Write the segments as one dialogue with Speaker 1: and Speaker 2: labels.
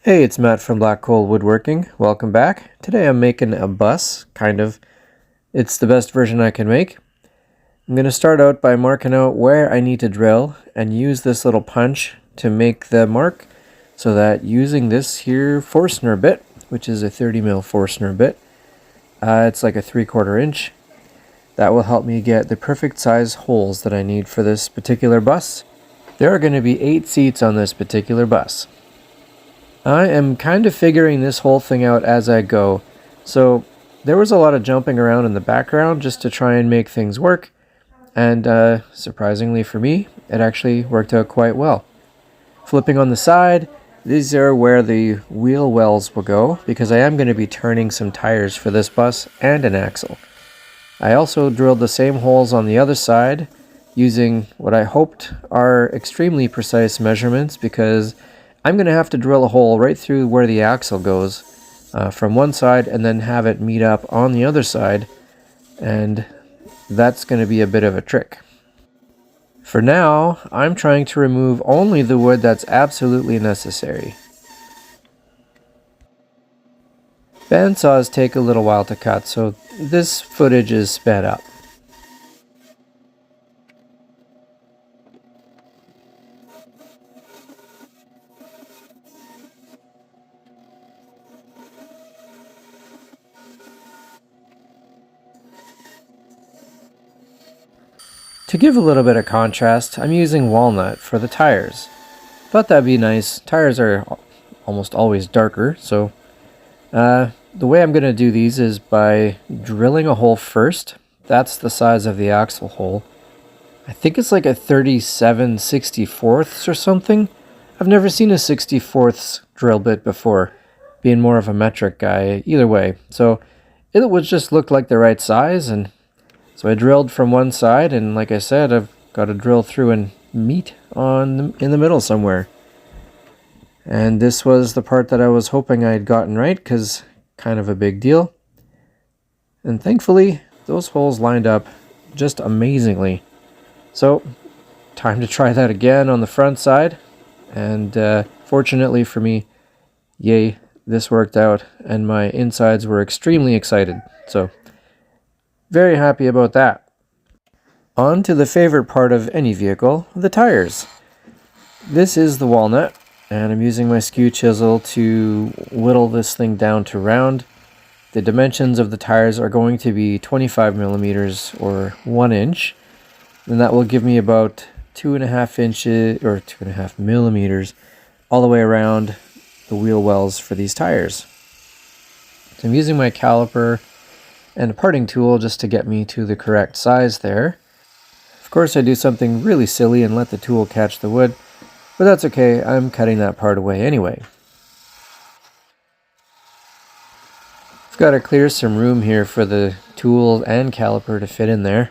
Speaker 1: Hey, it's Matt from Black Coal Woodworking. Welcome back. Today I'm making a bus, kind of. It's the best version I can make. I'm going to start out by marking out where I need to drill and use this little punch to make the mark so that using this here Forstner bit, which is a 30mm Forstner bit, it's like a 3/4 inch, that will help me get the perfect size holes that I need for this particular bus. There are going to be 8 seats on this particular bus. I am kind of figuring this whole thing out as I go, so there was a lot of jumping around in the background just to try and make things work, and surprisingly for me, it actually worked out quite well. Flipping on the side, these are where the wheel wells will go, because I am going to be turning some tires for this bus and an axle. I also drilled the same holes on the other side, using what I hoped are extremely precise measurements, because I'm going to have to drill a hole right through where the axle goes from one side and then have it meet up on the other side, and that's going to be a bit of a trick. For now, I'm trying to remove only the wood that's absolutely necessary. Bandsaws take a little while to cut, so this footage is sped up. To give a little bit of contrast, I'm using walnut for the tires. Thought that'd be nice. Tires are almost always darker, so the way I'm going to do these is by drilling a hole first. That's the size of the axle hole. I think it's like a 37/64 or something. I've never seen a 64th drill bit before, being more of a metric guy either way. So it would just look like the right size, and so I drilled from one side, and like I said, I've got to drill through and meet in the middle somewhere. And this was the part that I was hoping I had gotten right, because kind of a big deal. And thankfully, those holes lined up just amazingly. So, time to try that again on the front side. And fortunately for me, yay, this worked out, and my insides were extremely excited. So, very happy about that. On to the favorite part of any vehicle, the tires. This is the walnut, and I'm using my skew chisel to whittle this thing down to round. The dimensions of the tires are going to be 25mm or 1 inch, and that will give me about 2.5 inches or 2.5mm all the way around the wheel wells for these tires. So I'm using my caliper and a parting tool just to get me to the correct size there. Of course, I do something really silly and let the tool catch the wood, but that's okay, I'm cutting that part away anyway. I've got to clear some room here for the tool and caliper to fit in there.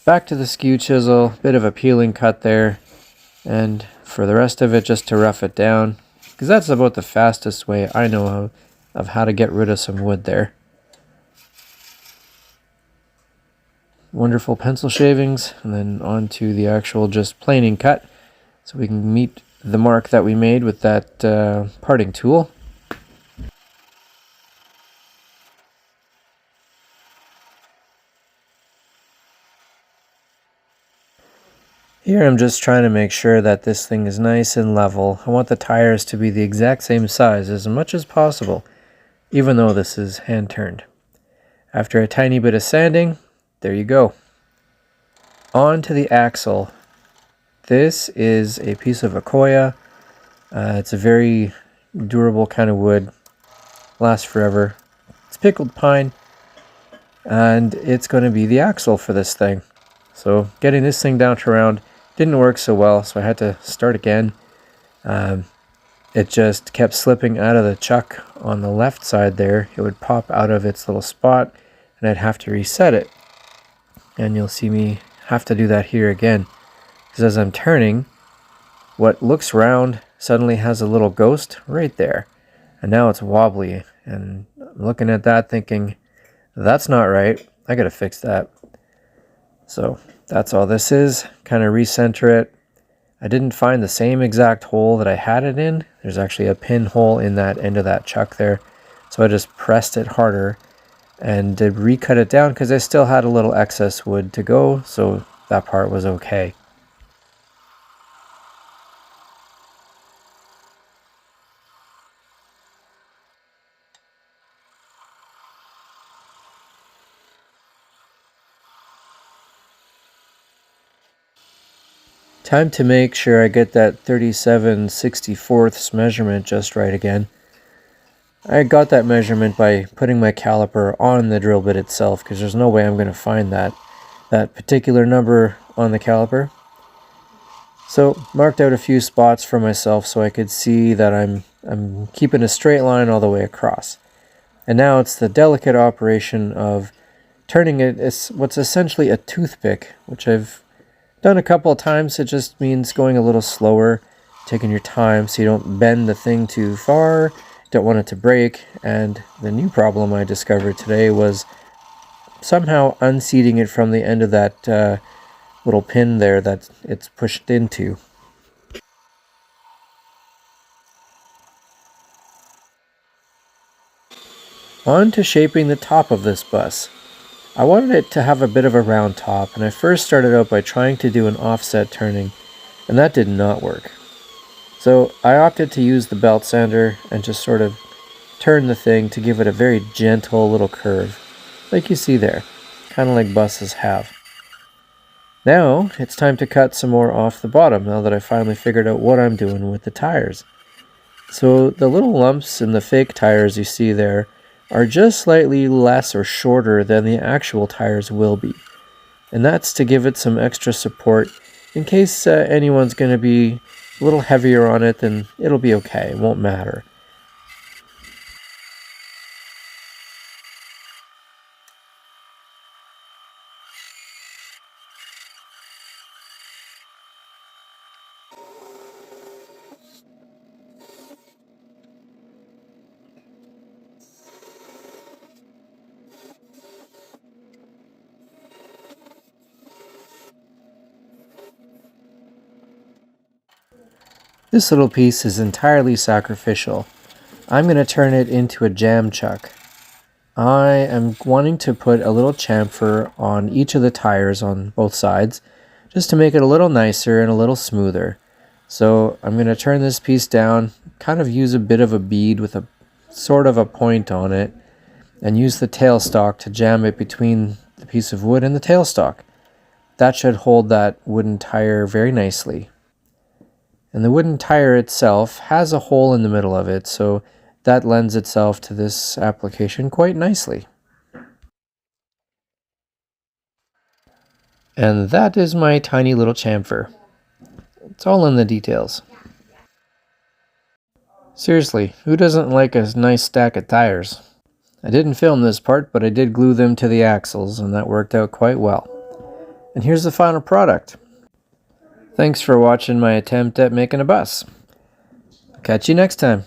Speaker 1: Back to the skew chisel, bit of a peeling cut there, and for the rest of it just to rough it down, because that's about the fastest way I know of how to get rid of some wood there. Wonderful pencil shavings, and then on to the actual just planing cut, so we can meet the mark that we made with that parting tool. Here I'm just trying to make sure that this thing is nice and level. I want the tires to be the exact same size as much as possible, even though this is hand turned. After a tiny bit of sanding, there you go. On to the axle. This is a piece of Akoya. It's a very durable kind of wood. Lasts forever. It's pickled pine. And it's going to be the axle for this thing. So getting this thing down to round didn't work so well, so I had to start again. It just kept slipping out of the chuck on the left side there. It would pop out of its little spot, and I'd have to reset it. And you'll see me have to do that here again, because as I'm turning, what looks round suddenly has a little ghost right there, and now it's wobbly, and I'm looking at that thinking, that's not right, I gotta fix that. So that's all this is, kind of recenter it, I didn't find the same exact hole that I had it in. There's actually a pinhole in that end of that chuck there. So I just pressed it harder and did recut it down because I still had a little excess wood to go, so that part was okay. Time to make sure I get that 37/64 measurement just right again. I got that measurement by putting my caliper on the drill bit itself because there's no way I'm going to find that particular number on the caliper. So marked out a few spots for myself so I could see that I'm keeping a straight line all the way across. And now it's the delicate operation of turning it. It's what's essentially a toothpick, which I've done a couple of times. It just means going a little slower, taking your time so you don't bend the thing too far, don't want it to break. And the new problem I discovered today was somehow unseating it from the end of that little pin there that it's pushed into. On to shaping the top of this bus. I wanted it to have a bit of a round top, and I first started out by trying to do an offset turning, and that did not work. So I opted to use the belt sander and just sort of turn the thing to give it a very gentle little curve, like you see there, kind of like buses have. Now it's time to cut some more off the bottom now that I finally figured out what I'm doing with the tires. So the little lumps in the fake tires you see there are just slightly less or shorter than the actual tires will be. And that's to give it some extra support in case anyone's going to be a little heavier on it, then it'll be okay, it won't matter. This little piece is entirely sacrificial. I'm going to turn it into a jam chuck. I am wanting to put a little chamfer on each of the tires on both sides, just to make it a little nicer and a little smoother. So I'm going to turn this piece down, kind of use a bit of a bead with a sort of a point on it, and use the tailstock to jam it between the piece of wood and the tailstock. That should hold that wooden tire very nicely. And the wooden tire itself has a hole in the middle of it, so that lends itself to this application quite nicely. And that is my tiny little chamfer. It's all in the details. Seriously, who doesn't like a nice stack of tires? I didn't film this part, but I did glue them to the axles, and that worked out quite well. And here's the final product. Thanks for watching my attempt at making a bus. Catch you next time.